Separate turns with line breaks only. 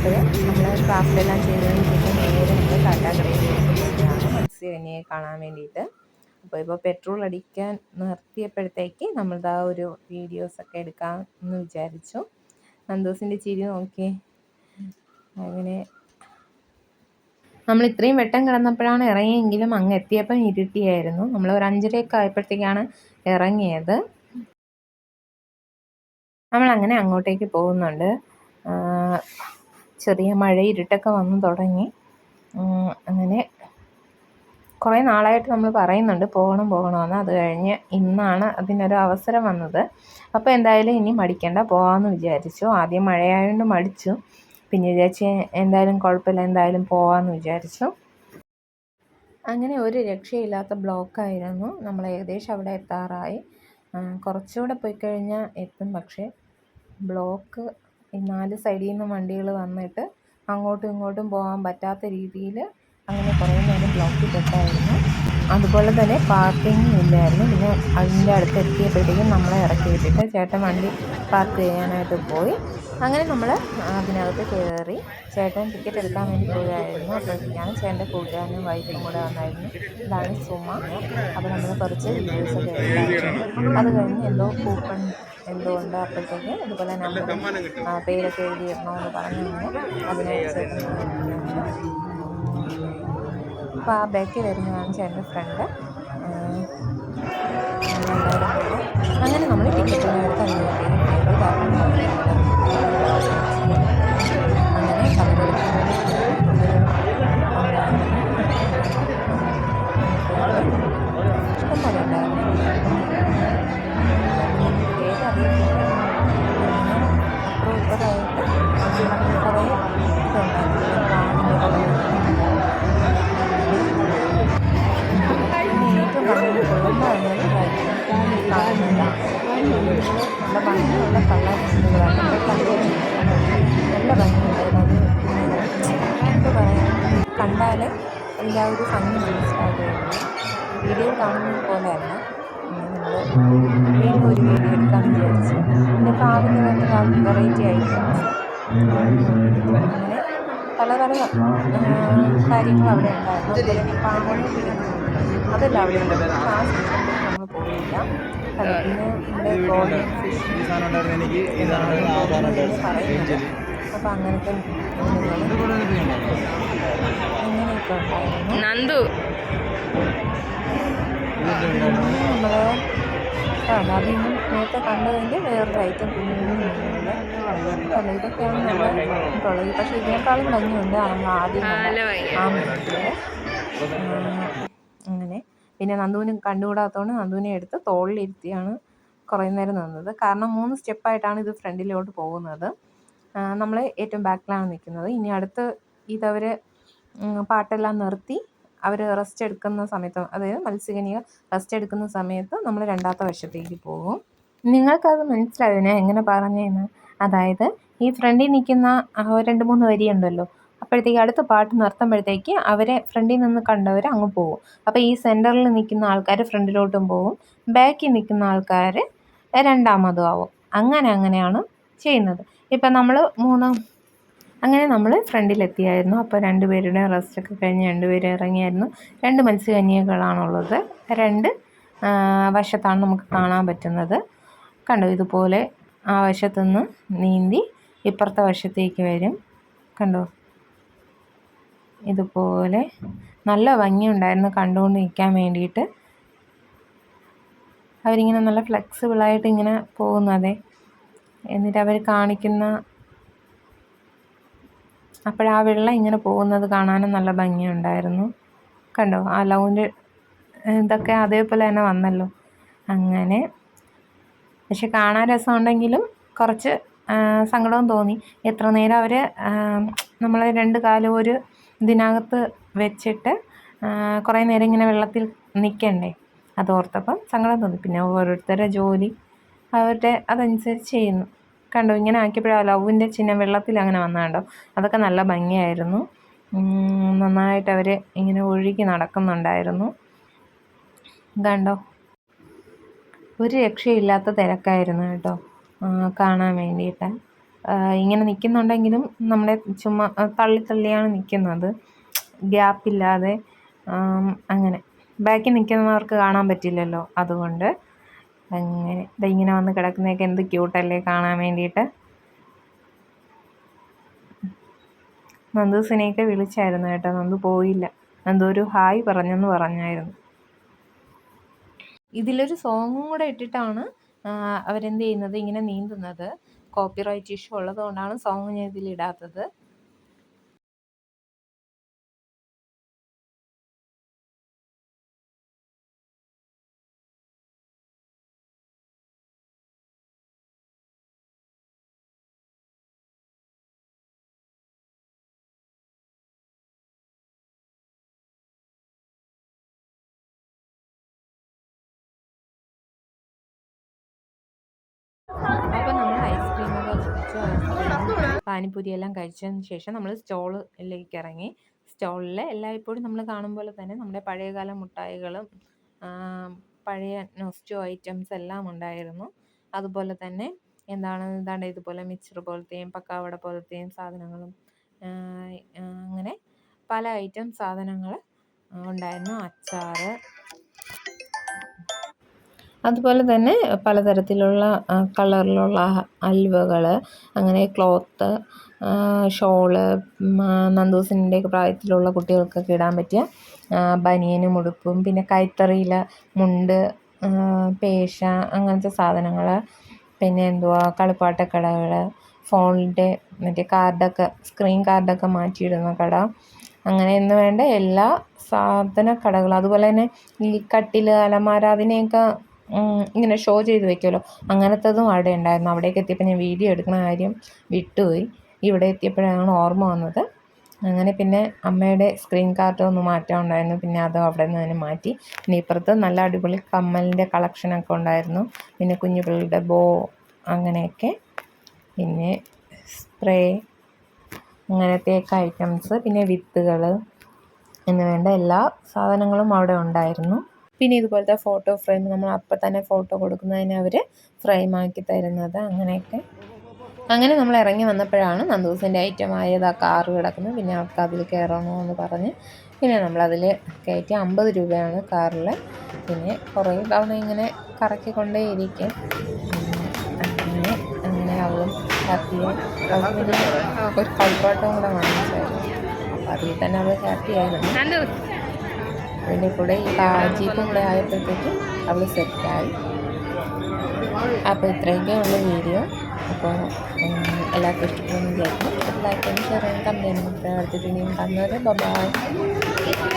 അപ്പോൾ നമ്മൾ ക്രാഫ്റ്റെല്ലാം ചെയ്തതിന് ശേഷം നേരെ നമ്മൾ കാട്ടാക്കടയിലേക്ക് പോവുകയാണ് മത്സ്യകന്യയെ കാണാൻ വേണ്ടിയിട്ട്. അപ്പോൾ ഇപ്പോൾ പെട്രോൾ അടിക്കാൻ നിർത്തിയപ്പോഴത്തേക്ക് നമ്മളിതാ ഒരു വീഡിയോസൊക്കെ എടുക്കാം എന്ന് വിചാരിച്ചു. നന്ദൂസിൻ്റെ ചിരി നോക്കിയേ. അങ്ങനെ നമ്മൾ ഇത്രയും വെട്ടം കിടന്നപ്പോഴാണ് ഇറങ്ങിയെങ്കിലും അങ്ങ് എത്തിയപ്പം ഇരുട്ടിയായിരുന്നു. നമ്മൾ ഒരു 5:30 ആയപ്പോഴത്തേക്കാണ് ഇറങ്ങിയത്. നമ്മളങ്ങനെ അങ്ങോട്ടേക്ക് പോകുന്നുണ്ട്. ചെറിയ മഴ ഇരുട്ടൊക്കെ വന്ന് തുടങ്ങി. അങ്ങനെ കുറേ നാളായിട്ട് നമ്മൾ പറയുന്നുണ്ട് പോകണമെന്ന്. അത് കഴിഞ്ഞ് ഇന്നാണ് അതിനൊരു അവസരം വന്നത്. അപ്പോൾ എന്തായാലും ഇനി മടിക്കണ്ട, പോകാമെന്ന് വിചാരിച്ചു. ആദ്യം മഴയായതുകൊണ്ട് മടിച്ചു, പിന്നെ വിചാരിച്ച് എന്തായാലും കുഴപ്പമില്ല, എന്തായാലും പോകാമെന്ന് വിചാരിച്ചു. അങ്ങനെ ഒരു രക്ഷയില്ലാത്ത ബ്ലോക്കായിരുന്നു. നമ്മൾ ഏകദേശം അവിടെ എത്താറായി. കുറച്ചുകൂടെ പോയി കഴിഞ്ഞാൽ എത്തും. പക്ഷേ ബ്ലോക്ക് 4 സൈഡിൽ നിന്ന് വണ്ടികൾ വന്നിട്ട് അങ്ങോട്ടും ഇങ്ങോട്ടും പോകാൻ പറ്റാത്ത രീതിയിൽ അങ്ങനെ കുറേ നേരം ബ്ലോക്കിൽ പെട്ടായിരുന്നു. അതുപോലെ തന്നെ പാർക്കിങ്ങും ഇല്ലായിരുന്നു. പിന്നെ അതിൻ്റെ അടുത്ത് എത്തിയപ്പോഴത്തേക്കും നമ്മളെ ഇറക്കി വിട്ടിട്ട് ചേട്ടൻ വണ്ടി പാർക്ക് ചെയ്യാനായിട്ട് പോയി. അങ്ങനെ നമ്മൾ അതിനകത്ത് കയറി. ചേട്ടൻ ടിക്കറ്റ് എടുക്കാൻ വേണ്ടി പോയായിരുന്നു. അപ്പോഴത്തേക്കാണ് ചേട്ടൻ്റെ കൂട്ടുകാരനും വൈഫും കൂടെ വന്നായിരുന്നു. ഇതാണ് സുമ. അപ്പോൾ നമ്മൾ കുറച്ച് വീഡിയോസൊക്കെ എടുത്തായിരുന്നു. അത് കഴിഞ്ഞ് എന്തോ കൂപ്പൺ എന്തോ ഉണ്ട്, അപ്പോഴത്തേക്ക് ഇതുപോലെ നമ്പറും പേരൊക്കെ എഴുതിയിടണമെന്ന് പറഞ്ഞു കഴിഞ്ഞാൽ അതിനായിട്ട് ചേട്ടൻ പോയിരിക്കുകയാണ്. അപ്പോൾ ആ ബാക്കിൽ വരുന്നതാണ് ചേട്ടൻ്റെ ഫ്രണ്ട്. അങ്ങനെ നമ്മൾ ടിക്കറ്റ് എടുത്ത് അതിലേക്ക് കയറി. അങ്ങനെ ഇഷ്ടം പോലെ ഉണ്ടായിരുന്നു. പേരറിയത്തില്ല. അപ്പുറം ഇപ്പുറമായിട്ട് കുറേ ഇതുണ്ടായിരുന്നു. ഏറ്റവും ഭംഗി കുഴമ്പഴങ്ങൾ കാണുന്നില്ല. നല്ല ഭംഗിയുള്ള കളറുകളാണ് നല്ല ഭംഗിയുണ്ടായിരുന്നു. അത് എന്താ പറയുക, കണ്ടാൽ അതിൻ്റെ ആ ഒരു ഭംഗി മനസ്സിലാകുകയുള്ളൂ. വീഡിയോ കാണുന്നത് പോലെയല്ല. നമ്മൾ വീണ്ടും ഒരു വീഡിയോ എടുക്കാമെന്ന് വിചാരിച്ചു. പിന്നെ പ്രാവിൻ്റെ തന്നെ വെറൈറ്റി ഐറ്റംസ്, അങ്ങനെ പല കാര്യങ്ങളും അവിടെ ഉണ്ടായിരുന്നു. അതുപോലെ പാമ്പുകൾ പിടിക്കുന്നുണ്ട്, അതെല്ലാം അവിടെ ഉണ്ട്. പക്ഷേ ആ സീസണിൽ നമ്മൾ പോയില്ല. പിന്നെ ഇവിടെ ഗോൾഡൻ ഫിഷ് പറയുന്നത്. അപ്പോൾ അങ്ങനത്തെ അങ്ങനെയൊക്കെ ഉണ്ടായിരുന്നു. നമ്മൾ അതിൽ നിന്നും നേരത്തെ കണ്ടതിൻ്റെ വേറൊരു ഐറ്റം കുഞ്ഞുങ്ങളുണ്ട്. അല്ല, ഇതൊക്കെയാണ് നമ്മൾ ഉള്ളത്. പക്ഷേ ഇതിനേക്കാളും ഭംഗിയുണ്ട് നമ്മൾ ആദ്യം ആ മീറ്റിൽ. അങ്ങനെ പിന്നെ നന്ദുവിന് കണ്ടുകൂടാത്തതുകൊണ്ട് നന്ദുവിനെ എടുത്ത് തോളിലിരുത്തിയാണ് കുറേ നേരം നിന്നത്. കാരണം 3 സ്റ്റെപ്പായിട്ടാണ് ഇത് ഫ്രണ്ടിലോട്ട് പോകുന്നത്. നമ്മൾ ഏറ്റവും ബാക്കിലാണ് നിൽക്കുന്നത്. ഇനി അടുത്ത് ഇതവർ പാട്ടെല്ലാം നിർത്തി അവർ റെസ്റ്റ് എടുക്കുന്ന സമയത്ത്, അതായത് മത്സ്യകന്യക റെസ്റ്റ് എടുക്കുന്ന സമയത്ത് നമ്മൾ രണ്ടാമത്തെ വശത്തേക്ക് പോകും. നിങ്ങൾക്കത് മനസ്സിലായോ ഞാൻ എങ്ങനെ പറഞ്ഞതെന്ന്? അതായത് ഈ ഫ്രണ്ടിൽ നിൽക്കുന്ന 2-3 വരിയുണ്ടല്ലോ, അപ്പോഴത്തേക്ക് അടുത്ത പാട്ട് നിർത്തുമ്പോഴത്തേക്ക് അവരെ ഫ്രണ്ടിൽ നിന്ന് കണ്ടവർ അങ്ങ് പോകും. അപ്പോൾ ഈ സെൻറ്ററിൽ നിൽക്കുന്ന ആൾക്കാർ ഫ്രണ്ടിലോട്ടും പോകും, ബാക്കിൽ നിൽക്കുന്ന ആൾക്കാർ രണ്ടാമതും ആവും. അങ്ങനെയാണ് ചെയ്യുന്നത്. ഇപ്പം അങ്ങനെ നമ്മൾ ഫ്രണ്ടിലെത്തിയായിരുന്നു. അപ്പോൾ 2 പേരുടെ റെസ്റ്റൊക്കെ കഴിഞ്ഞ് 2 പേര് ഇറങ്ങിയായിരുന്നു. 2 മത്സ്യകന്യകളാണുള്ളത്. 2 വശത്താണ് നമുക്ക് കാണാൻ പറ്റുന്നത്. കണ്ടോ, ഇതുപോലെ ആ വശത്തുനിന്ന് നീന്തി ഇപ്പുറത്തെ വശത്തേക്ക് വരും. കണ്ടോ, ഇതുപോലെ നല്ല ഭംഗിയുണ്ടായിരുന്നു കണ്ടുകൊണ്ട് നിൽക്കാൻ വേണ്ടിയിട്ട്. അവരിങ്ങനെ നല്ല ഫ്ലെക്സിബിളായിട്ട് ഇങ്ങനെ പോകുന്നതേ. എന്നിട്ട് അവർ കാണിക്കുന്ന, അപ്പോഴാ വെള്ളം ഇങ്ങനെ പോകുന്നത് കാണാനും നല്ല ഭംഗിയുണ്ടായിരുന്നു. കണ്ടോ, ആ ലവിൻ്റെ ഇതൊക്കെ അതേപോലെ തന്നെ വന്നല്ലോ. അങ്ങനെ പക്ഷെ കാണാൻ രസമുണ്ടെങ്കിലും കുറച്ച് സങ്കടവും തോന്നി. എത്ര നേരം അവർ നമ്മൾ 2 കാലും ഒരു ഇതിനകത്ത് വെച്ചിട്ട് കുറേ നേരം ഇങ്ങനെ വെള്ളത്തിൽ നിൽക്കണ്ടേ, അതോർത്തപ്പം സങ്കടം തോന്നി. പിന്നെ ഓരോരുത്തരുടെ ജോലി അവരുടെ അതനുസരിച്ച് ചെയ്യുന്നു. കണ്ടോ, ഇങ്ങനെ ആക്കിയപ്പോഴാണ് ലവിൻ്റെ ചിഹ്നം വെള്ളത്തിൽ അങ്ങനെ വന്നതുണ്ടോ. അതൊക്കെ നല്ല ഭംഗിയായിരുന്നു. നന്നായിട്ട് അവർ ഇങ്ങനെ ഒഴുകി നടക്കുന്നുണ്ടായിരുന്നു. കണ്ടോ, ഒരു രക്ഷയില്ലാത്ത തിരക്കായിരുന്നു കേട്ടോ കാണാൻ വേണ്ടിയിട്ട്. ഇങ്ങനെ നിൽക്കുന്നുണ്ടെങ്കിലും നമ്മളെ ചുമ്മാ തള്ളി തള്ളിയാണ് നിൽക്കുന്നത്, ഗ്യാപ്പില്ലാതെ. അങ്ങനെ ബാക്കിൽ നിൽക്കുന്നവർക്ക് കാണാൻ പറ്റില്ലല്ലോ, അതുകൊണ്ട് അങ്ങനെ ഇങ്ങനെ വന്ന് കിടക്കുന്നതൊക്കെ എന്ത് ക്യൂട്ടല്ലേ കാണാൻ വേണ്ടിയിട്ട്. നന്ദൂസിനെയൊക്കെ വിളിച്ചായിരുന്നു കേട്ടോ, നന്ദു പോയില്ല. നന്ദു ഒരു ഹായ് പറഞ്ഞെന്ന് പറഞ്ഞായിരുന്നു. ഇതിലൊരു സോങ്ങും കൂടെ ഇട്ടിട്ടാണ് അവരെന്ത് ചെയ്യുന്നത്, ഇങ്ങനെ നീന്തുന്നത്. കോപ്പിറൈറ്റ് ഇഷ്യൂ ഉള്ളത് കൊണ്ടാണ് സോങ് ഞാൻ ഇതിലിടാത്തത്. അപ്പോൾ നമ്മൾ ഐസ്ക്രീമൊക്കെ കുടിച്ചു, പാനിപ്പൂരി എല്ലാം കഴിച്ചതിന് ശേഷം നമ്മൾ സ്റ്റോളിലേക്ക് ഇറങ്ങി. സ്റ്റോളിൽ എല്ലായ്പ്പോഴും നമ്മൾ കാണും പോലെ തന്നെ നമ്മുടെ പഴയകാല മുട്ടായികളും പഴയ നൊസ്റ്റോ ഐറ്റംസ് എല്ലാം ഉണ്ടായിരുന്നു. അതുപോലെ തന്നെ എന്താണ് ഇതുപോലെ മിക്സ്ചർ പോലത്തെയും പക്കാവട പോലത്തെയും സാധനങ്ങളും അങ്ങനെ പല ഐറ്റം സാധനങ്ങൾ ഉണ്ടായിരുന്നു. അച്ചാർ, അതുപോലെ തന്നെ പലതരത്തിലുള്ള കളറിലുള്ള അലുവകൾ, അങ്ങനെ ക്ലോത്ത്, ഷോള്, നന്ദൂസിൻ്റെയൊക്കെ പ്രായത്തിലുള്ള കുട്ടികൾക്കൊക്കെ ഇടാൻ പറ്റിയ ബനിയനും ഉടുപ്പും, പിന്നെ കൈത്തറിയിലെ മുണ്ട്, പേശ, അങ്ങനത്തെ സാധനങ്ങൾ, പിന്നെ കളിപ്പാട്ടക്കടകൾ, ഫോണിൻ്റെ മറ്റേ കാർഡൊക്കെ, സ്ക്രീൻ കാർഡൊക്കെ മാറ്റിയിടുന്ന കട, അങ്ങനെ എന്ന് വേണ്ട എല്ലാ സാധന കടകളും. അതുപോലെ തന്നെ ഈ കട്ടിൽ, അലമാര, അതിനെയൊക്കെ ഇങ്ങനെ ഷോ ചെയ്ത് വെക്കുമല്ലോ, അങ്ങനത്തതും അവിടെ ഉണ്ടായിരുന്നു. അവിടേക്ക് എത്തിയപ്പോൾ ഞാൻ വീഡിയോ എടുക്കുന്ന കാര്യം വിട്ടുപോയി. ഇവിടെ എത്തിയപ്പോഴാണ് ഓർമ്മ വന്നത്. അങ്ങനെ പിന്നെ അമ്മയുടെ സ്ക്രീൻ കാർഡ് ഒന്ന് മാറ്റാനുണ്ടായിരുന്നു, പിന്നെ അതും അവിടെ നിന്ന് തന്നെ മാറ്റി. പിന്നെ ഇപ്പുറത്ത് നല്ല അടിപൊളി കമ്മലിൻ്റെ കളക്ഷനൊക്കെ ഉണ്ടായിരുന്നു, പിന്നെ കുഞ്ഞു പിള്ളേരുടെ ബോ, അങ്ങനെയൊക്കെ, പിന്നെ സ്പ്രേ, അങ്ങനത്തെയൊക്കെ ഐറ്റംസ്, പിന്നെ വിത്തുകൾ എന്ന് വേണ്ട എല്ലാ സാധനങ്ങളും അവിടെ ഉണ്ടായിരുന്നു. പിന്നെ ഇതുപോലത്തെ ഫോട്ടോ ഫ്രെയിം, നമ്മൾ അപ്പം തന്നെ ഫോട്ടോ കൊടുക്കുന്നതിന് അവർ ഫ്രെയിമാക്കി തരുന്നത്, അങ്ങനെയൊക്കെ. അങ്ങനെ നമ്മൾ ഇറങ്ങി വന്നപ്പോഴാണ് നന്ദൂസിൻ്റെ ഐറ്റമായത് ആ കാറ് കിടക്കുന്നത്. പിന്നെ അവർക്ക് അതിൽ കയറണമെന്ന് പറഞ്ഞ് പിന്നെ നമ്മളതിൽ കയറ്റി. 50 രൂപയാണ് കാറിൽ. പിന്നെ കുറേ തവണ ഇങ്ങനെ കറക്കിക്കൊണ്ടേയിരിക്കും. അങ്ങനെ അങ്ങനെ അവളും ഹാപ്പിയായി. അവൾക്ക് പിന്നെ ഒരു കളിപ്പാട്ടവും കൂടെ വാങ്ങിച്ചായിരുന്നു, അപ്പോൾ അതിൽ തന്നെ അവൾ ഹാപ്പിയായിരുന്നു. അതിൻ്റെ കൂടെ ഈ ജീപ്പും കൂടെ ആയപ്പോഴത്തേക്കും അവൾ സെറ്റായി. അപ്പോൾ ഇത്രയൊക്കെ ഉള്ള വീഡിയോ. അപ്പോൾ എല്ലാവർക്കും ഇഷ്ടപ്പെടുന്ന വിചാരിക്കും. ലൈക്ക് ചെയ്യാനും ഷെയർ ചെയ്യാനും കമൻറ്റ് ചെയ്യാനും അടുത്ത വീഡിയോ കാണുന്നവരെ ബൈ.